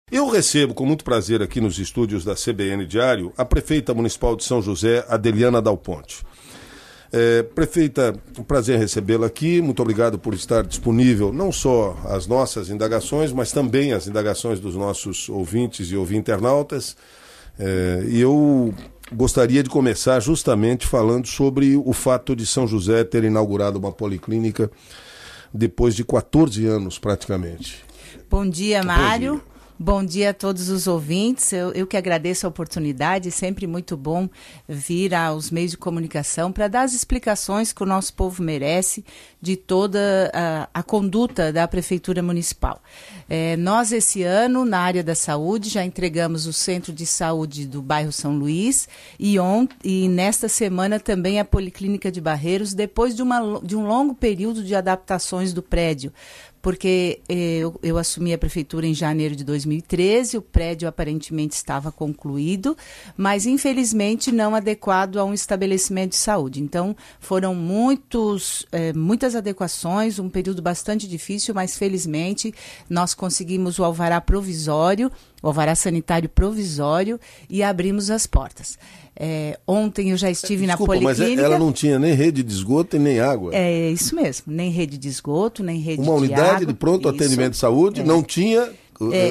Eu recebo com muito prazer aqui nos estúdios da CBN Diário a prefeita municipal de São José, Adeliana Dal Ponte. Prefeita, um prazer recebê-la aqui, muito obrigado por estar disponível não só as nossas indagações, mas também as indagações dos nossos ouvintes e internautas. E eu gostaria de começar justamente falando sobre o fato de São José ter inaugurado uma policlínica depois de 14 anos praticamente. Bom dia, Mário. Bom dia a todos os ouvintes, eu que agradeço a oportunidade, é sempre muito bom vir aos meios de comunicação para dar as explicações que o nosso povo merece de toda a conduta da Prefeitura Municipal. Nós, esse ano, na área da saúde, já entregamos o Centro de Saúde do bairro São Luís e nesta semana também a Policlínica de Barreiros, depois de um longo período de adaptações do prédio. Porque eu assumi a prefeitura em janeiro de 2013, o prédio aparentemente estava concluído, mas infelizmente não adequado a um estabelecimento de saúde. Então foram muitas adequações, um período bastante difícil, mas felizmente nós conseguimos o alvará provisório, o alvará sanitário provisório e abrimos as portas. Ontem eu já estive na policlínica. Mas ela não tinha nem rede de esgoto e nem água. É isso mesmo, nem rede de esgoto, nem rede de água. Uma unidade de pronto atendimento de saúde não tinha...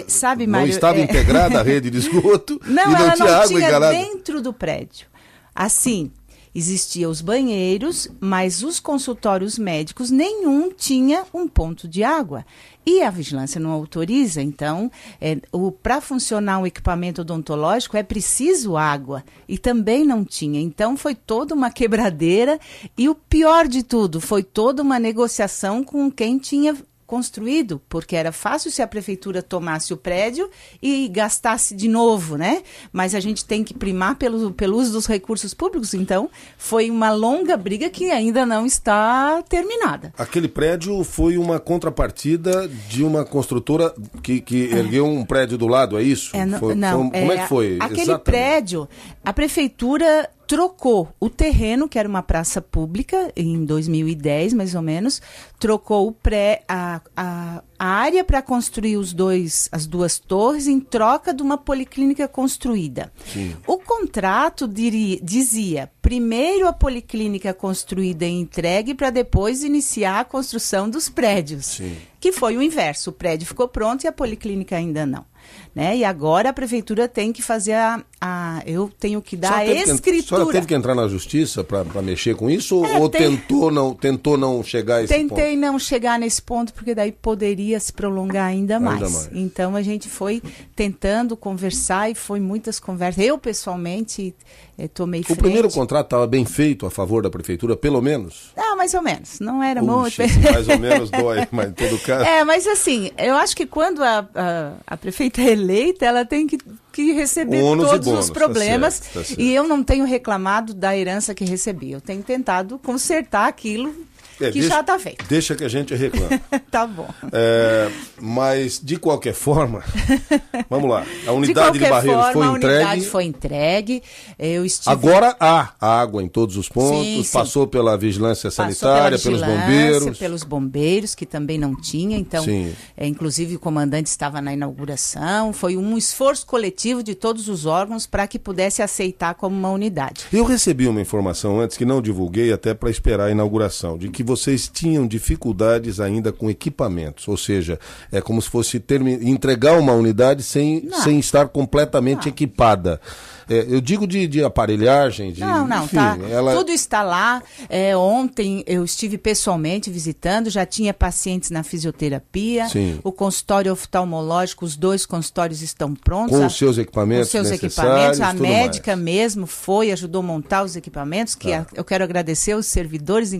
sabe, não Mário, estava integrada a rede de esgoto não, e não tinha água engalada. Dentro do prédio. Assim, existiam os banheiros, mas os consultórios médicos, nenhum tinha um ponto de água. E a vigilância não autoriza, então, para funcionar um equipamento odontológico é preciso água, e também não tinha. Então, foi toda uma quebradeira, e o pior de tudo, foi toda uma negociação com quem tinha construído, porque era fácil se a prefeitura tomasse o prédio e gastasse de novo, né? Mas a gente tem que primar pelo uso dos recursos públicos, então foi uma longa briga que ainda não está terminada. Aquele prédio foi uma contrapartida de uma construtora que ergueu um prédio do lado, é isso? Como é que foi? Aquele Exatamente. Prédio, a prefeitura trocou o terreno, que era uma praça pública, em 2010, mais ou menos, trocou a área para construir as duas torres em troca de uma policlínica construída. Sim. O contrato dizia, primeiro a policlínica construída e entregue para depois iniciar a construção dos prédios. Sim. Que foi o inverso, o prédio ficou pronto e a policlínica ainda não. Né? E agora a prefeitura tem que fazer eu tenho que dar a escritura. A senhora teve que entrar na justiça para mexer com isso ou tentou não chegar a esse ponto? Tentei não chegar nesse ponto, porque daí poderia se prolongar ainda mais. Então a gente foi tentando conversar e foi muitas conversas. Eu, pessoalmente, tomei frente. O primeiro contrato estava bem feito a favor da prefeitura, pelo menos? Mais ou menos. Não era muito. Mais ou menos dói, mas em todo caso. Mas assim, eu acho que quando a prefeita é eleita, ela tem que receber todos os problemas. Tá certo. E eu não tenho reclamado da herança que recebi. Eu tenho tentado consertar aquilo que já está feito. Deixa que a gente reclama. Tá bom. Mas, de qualquer forma, vamos lá. A unidade de Barreiros foi entregue. A unidade foi entregue. Agora há água em todos os pontos. Sim. Passou pela vigilância sanitária, pelos bombeiros, que também não tinha. Então, inclusive o comandante estava na inauguração. Foi um esforço coletivo de todos os órgãos para que pudesse aceitar como uma unidade. Eu recebi uma informação antes que não divulguei, até para esperar a inauguração, de que vocês tinham dificuldades ainda com equipamentos, ou seja, é como se fosse entregar uma unidade sem estar completamente equipada. Eu digo de aparelhagem, enfim, tá. Tudo está lá. Ontem eu estive pessoalmente visitando, já tinha pacientes na fisioterapia. Sim. O consultório oftalmológico, os 2 consultórios estão prontos. Com os seus equipamentos necessários. A médica mesmo ajudou a montar os equipamentos, que eu quero agradecer os servidores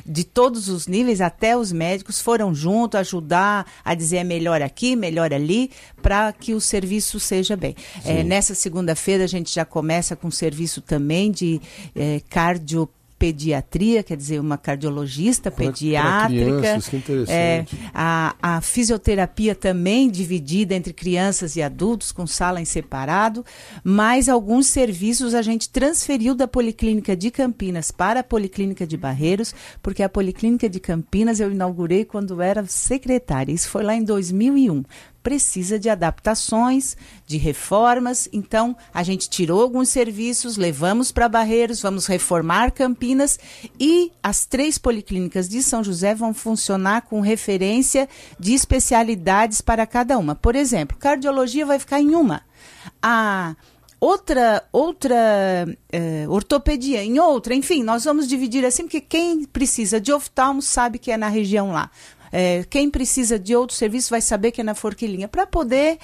de todos os níveis, até os médicos foram junto, ajudar a dizer é melhor aqui, melhor ali, para que o serviço seja bem. Nessa segunda-feira a gente já começa com serviço também de cardiopediatria, quer dizer, uma cardiologista pediátrica. Crianças, que interessante. A fisioterapia também dividida entre crianças e adultos, com sala em separado, mas alguns serviços a gente transferiu da Policlínica de Campinas para a Policlínica de Barreiros, porque a Policlínica de Campinas eu inaugurei quando era secretária, isso foi lá em 2001. precisa de adaptações, de reformas. Então, a gente tirou alguns serviços, levamos para Barreiros, vamos reformar Campinas e as 3 policlínicas de São José vão funcionar com referência de especialidades para cada uma. Por exemplo, cardiologia vai ficar em uma. A outra ortopedia em outra. Enfim, nós vamos dividir assim, porque quem precisa de oftalmo sabe que é na região lá. Quem precisa de outro serviço vai saber que é na Forquilinha, para poder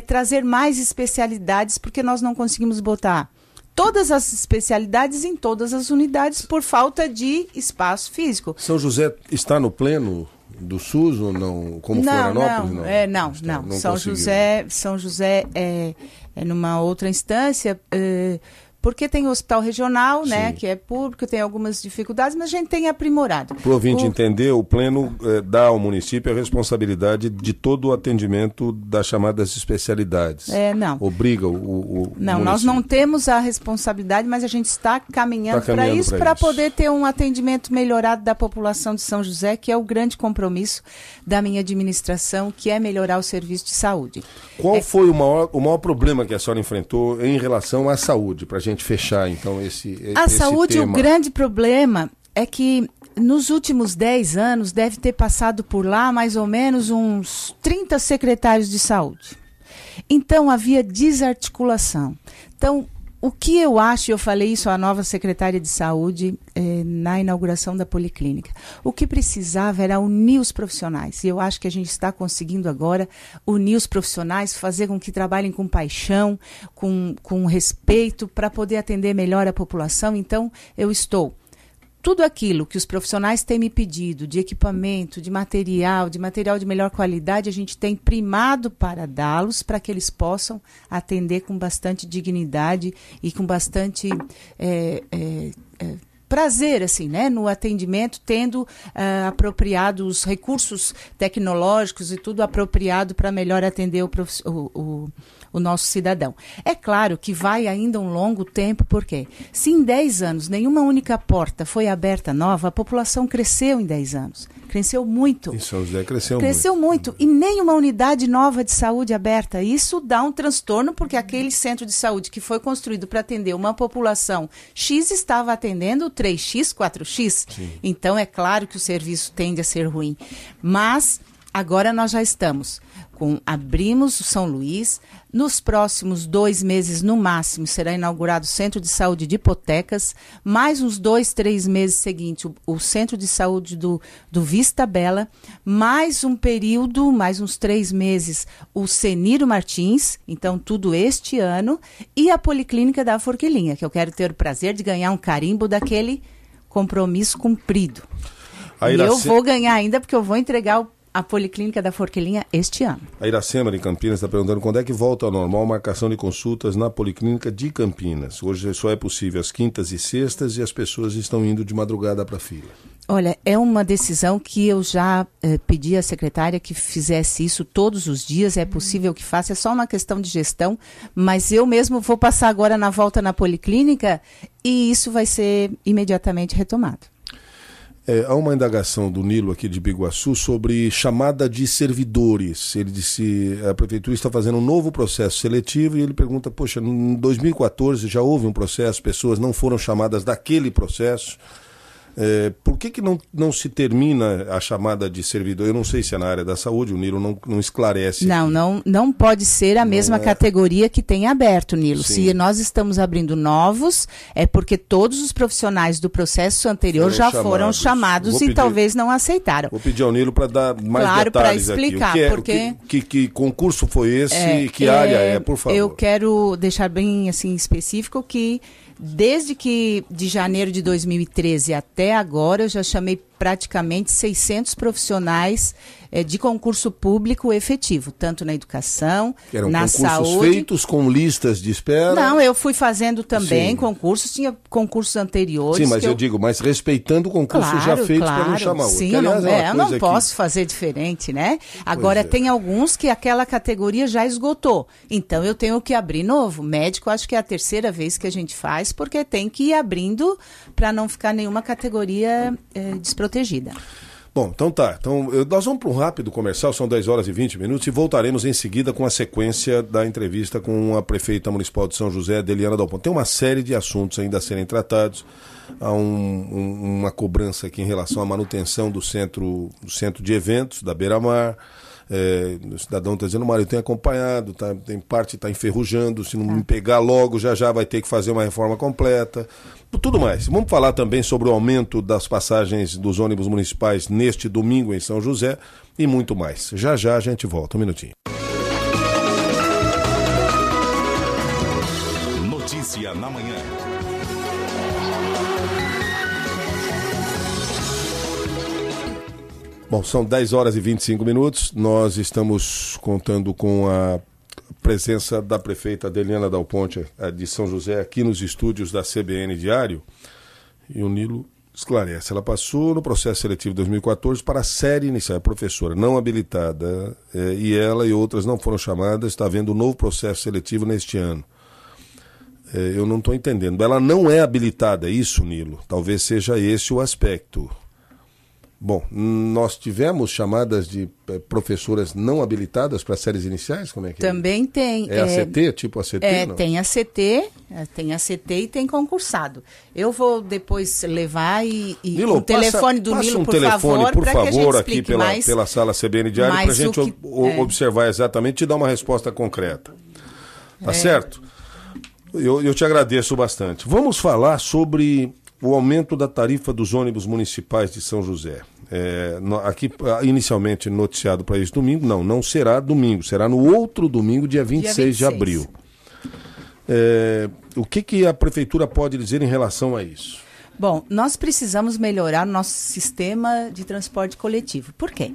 trazer mais especialidades, porque nós não conseguimos botar todas as especialidades em todas as unidades por falta de espaço físico. São José está no pleno do SUS ou não? Como Florianópolis? Não. São José é numa outra instância, porque tem o hospital regional, né, que é público, tem algumas dificuldades, mas a gente tem aprimorado. Para o ouvinte entender, o pleno dá ao município a responsabilidade de todo o atendimento das chamadas especialidades. Não. Obriga o Não, município. Nós não temos a responsabilidade, mas a gente está caminhando para isso, para poder ter um atendimento melhorado da população de São José, que é o grande compromisso da minha administração, que é melhorar o serviço de saúde. Qual foi o maior problema que a senhora enfrentou em relação à saúde, para a gente fechar, então, esse saúde, tema? O grande problema é que nos últimos 10 anos deve ter passado por lá mais ou menos uns 30 secretários de saúde. Então, havia desarticulação. Então, o que eu acho, eu falei isso à nova secretária de saúde na inauguração da Policlínica, o que precisava era unir os profissionais, e eu acho que a gente está conseguindo agora unir os profissionais, fazer com que trabalhem com paixão, com respeito, para poder atender melhor a população. Então, tudo aquilo que os profissionais têm me pedido, de equipamento, de material de melhor qualidade, a gente tem primado para dá-los, para que eles possam atender com bastante dignidade e com bastante prazer, assim, né, no atendimento, tendo apropriado os recursos tecnológicos e tudo apropriado para melhor atender o nosso cidadão. É claro que vai ainda um longo tempo, porque se em 10 anos nenhuma única porta foi aberta nova, a população cresceu em 10 anos. Cresceu muito. Em São José cresceu muito. E nenhuma unidade nova de saúde aberta. Isso dá um transtorno, porque aquele centro de saúde que foi construído para atender uma população X estava atendendo 3X, 4X. Sim. Então, é claro que o serviço tende a ser ruim. Mas agora nós já estamos abrimos o São Luís. Nos próximos 2 meses, no máximo, será inaugurado o Centro de Saúde de Hipotecas. Mais uns 2, 3 meses seguintes, o Centro de Saúde do Vista Bela. Mais um período, mais uns 3 meses, o Ceniro Martins. Então, tudo este ano. E a Policlínica da Forquilinha, que eu quero ter o prazer de ganhar um carimbo daquele compromisso cumprido. E eu vou ganhar ainda, porque eu vou entregar a Policlínica da Forquilinha este ano. A Iracema de Campinas está perguntando quando é que volta ao normal a marcação de consultas na Policlínica de Campinas. Hoje só é possível às quintas e sextas e as pessoas estão indo de madrugada para a fila. Olha, é uma decisão que eu já pedi à secretária que fizesse isso todos os dias. É possível que faça, é só uma questão de gestão, mas eu mesmo vou passar agora na volta na Policlínica e isso vai ser imediatamente retomado. Há uma indagação do Nilo aqui de Biguaçu sobre chamada de servidores. Ele disse que a prefeitura está fazendo um novo processo seletivo e ele pergunta, poxa, em 2014 já houve um processo, pessoas não foram chamadas daquele processo. Por que não se termina a chamada de servidor? Eu não sei se é na área da saúde, o Nilo não esclarece. Não pode ser a mesma categoria que tem aberto, Nilo. Sim. Se nós estamos abrindo novos, é porque todos os profissionais do processo anterior foram chamados e talvez não aceitaram. Vou pedir ao Nilo para dar mais detalhes aqui. Claro, para explicar. Que concurso foi esse e que área é, por favor? Eu quero deixar bem assim, específico que desde que de janeiro de 2013 até agora, eu já chamei praticamente 600 profissionais de concurso público efetivo, tanto na educação, na saúde. Eram concursos feitos com listas de espera? Não, eu fui fazendo também concursos, tinha concursos anteriores. Sim, mas eu digo, mas respeitando o concurso já feito para não chamar outro. Sim, eu não posso fazer diferente, né? Agora, tem alguns que aquela categoria já esgotou, então eu tenho que abrir novo. Médico, acho que é a 3ª vez que a gente faz, porque tem que ir abrindo para não ficar nenhuma categoria desprotegida. Bom, então tá. Então, nós vamos para um rápido comercial, são 10 horas e 20 minutos, e voltaremos em seguida com a sequência da entrevista com a prefeita municipal de São José, Adeliana Dal Ponte. Tem uma série de assuntos ainda a serem tratados. Há uma cobrança aqui em relação à manutenção do centro de eventos da Beira-Mar. O cidadão está dizendo, Mário, eu tenho acompanhado, tem parte está enferrujando, se não me pegar logo, já vai ter que fazer uma reforma completa, tudo mais. Vamos falar também sobre o aumento das passagens dos ônibus municipais neste domingo em São José e muito mais. Já a gente volta, um minutinho. Notícia na manhã. Bom, são 10 horas e 25 minutos. Nós estamos contando com a presença da prefeita Adeliana Dal Ponte de São José aqui nos estúdios da CBN Diário. E o Nilo esclarece. Ela passou no processo seletivo de 2014 para a série inicial. É professora não habilitada e ela e outras não foram chamadas. Está havendo um novo processo seletivo neste ano. Eu não estou entendendo. Ela não é habilitada, isso, Nilo? Talvez seja esse o aspecto. Bom, nós tivemos chamadas de professoras não habilitadas para séries iniciais? Como é que Também tem. É ACT, tipo ACT? Não? Tem ACT e tem concursado. Eu vou depois levar Nilo, o telefone do Nilo, por favor, para que a gente aqui pela sala CBN Diário, para a gente observar exatamente e dar uma resposta concreta. Tá certo? Eu te agradeço bastante. Vamos falar sobre o aumento da tarifa dos ônibus municipais de São José. Aqui, inicialmente noticiado para esse domingo, não será domingo, será no outro domingo, dia 26 de abril. O que a prefeitura pode dizer em relação a isso? Bom, nós precisamos melhorar o nosso sistema de transporte coletivo. Por quê?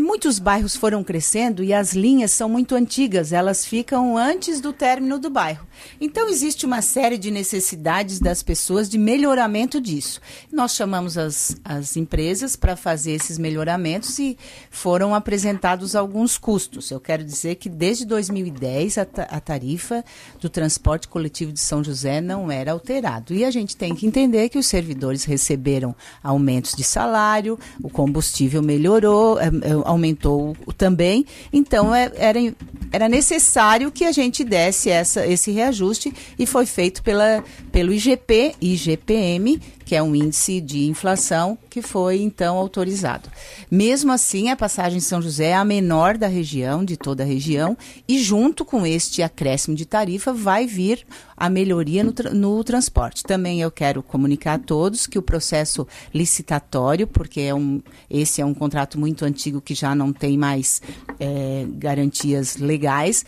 Muitos bairros foram crescendo e as linhas são muito antigas, elas ficam antes do término do bairro. Então, existe uma série de necessidades das pessoas de melhoramento disso. Nós chamamos as empresas para fazer esses melhoramentos e foram apresentados alguns custos. Eu quero dizer que desde 2010 a tarifa do transporte coletivo de São José não era alterado. E a gente tem que entender que os servidores receberam aumentos de salário, o combustível melhorou, aumentou também, então era necessário que a gente desse esse reajuste e foi feito pelo IGPM, que é um índice de inflação que foi então autorizado. Mesmo assim, a passagem de São José é a menor da região, de toda a região, e junto com este acréscimo de tarifa vai vir a melhoria no transporte. Também eu quero comunicar a todos que o processo licitatório, porque esse é um contrato muito antigo que já não tem mais garantias legais,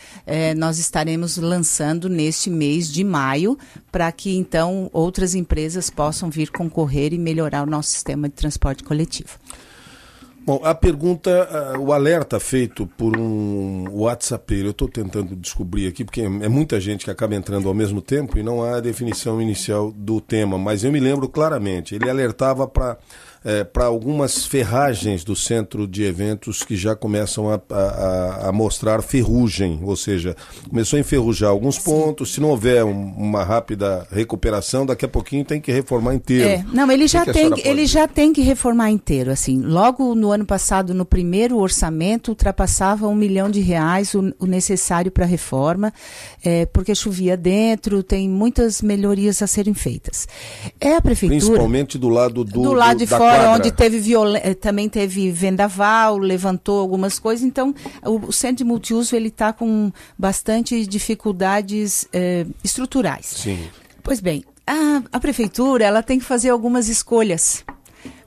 nós estaremos lançando neste mês de maio para que então outras empresas possam vir concorrer e melhorar o nosso sistema de transporte coletivo. Bom, a pergunta, o alerta feito por um WhatsAppeiro, eu estou tentando descobrir aqui, porque é muita gente que acaba entrando ao mesmo tempo e não há a definição inicial do tema, mas eu me lembro claramente, ele alertava para algumas ferragens do centro de eventos que já começam a mostrar ferrugem, ou seja, começou a enferrujar alguns pontos, se não houver uma rápida recuperação, daqui a pouquinho tem que reformar inteiro. Ele já tem que reformar inteiro, assim, logo no ano passado, no primeiro orçamento, ultrapassava R$1 milhão o necessário para a reforma, porque chovia dentro, tem muitas melhorias a serem feitas. A prefeitura... Principalmente do lado de fora, onde também teve vendaval, levantou algumas coisas, então o centro de multiuso ele está com bastante dificuldades estruturais. Sim. Pois bem, a prefeitura ela tem que fazer algumas escolhas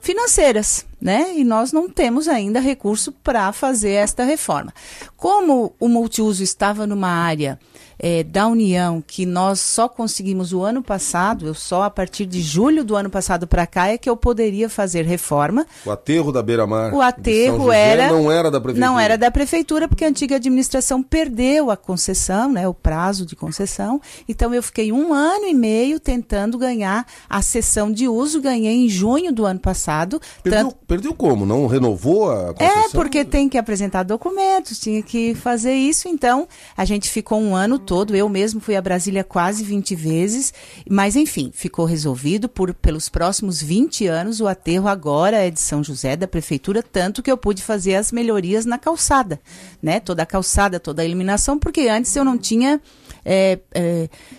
financeiras, né? E nós não temos ainda recurso para fazer esta reforma. Como o multiuso estava numa área da União, que nós só conseguimos o ano passado, só a partir de julho do ano passado para cá é que eu poderia fazer reforma. O aterro da Beira-Mar. O aterro não era da prefeitura. Não era da prefeitura, porque a antiga administração perdeu a concessão, né, o prazo de concessão. Então eu fiquei 1 ano e meio tentando ganhar a cessão de uso, ganhei em junho do ano passado. Perdeu como? Não renovou a concessão? Porque tem que apresentar documentos, tinha que fazer isso, então a gente ficou um ano todo, eu mesmo fui a Brasília quase 20 vezes, mas enfim, ficou resolvido pelos próximos 20 anos, o aterro agora é de São José, da prefeitura, tanto que eu pude fazer as melhorias na calçada, né? Toda a calçada, toda a iluminação, porque antes eu não tinha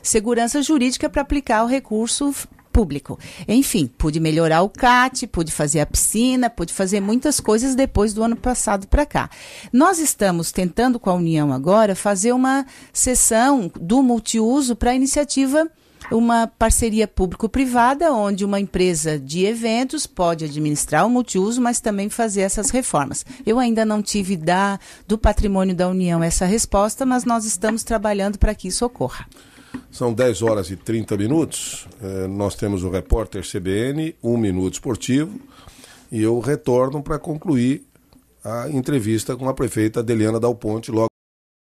segurança jurídica para aplicar o recurso público. Enfim, pude melhorar o CAT, pude fazer a piscina, pude fazer muitas coisas depois do ano passado para cá. Nós estamos tentando com a União agora fazer uma sessão do multiuso para a iniciativa, uma parceria público-privada, onde uma empresa de eventos pode administrar o multiuso, mas também fazer essas reformas. Eu ainda não tive do patrimônio da União essa resposta, mas nós estamos trabalhando para que isso ocorra. São 10 horas e 30 minutos. Nós temos o repórter CBN, 1 minuto esportivo, e eu retorno para concluir a entrevista com a prefeita Adeliana Dal Ponte logo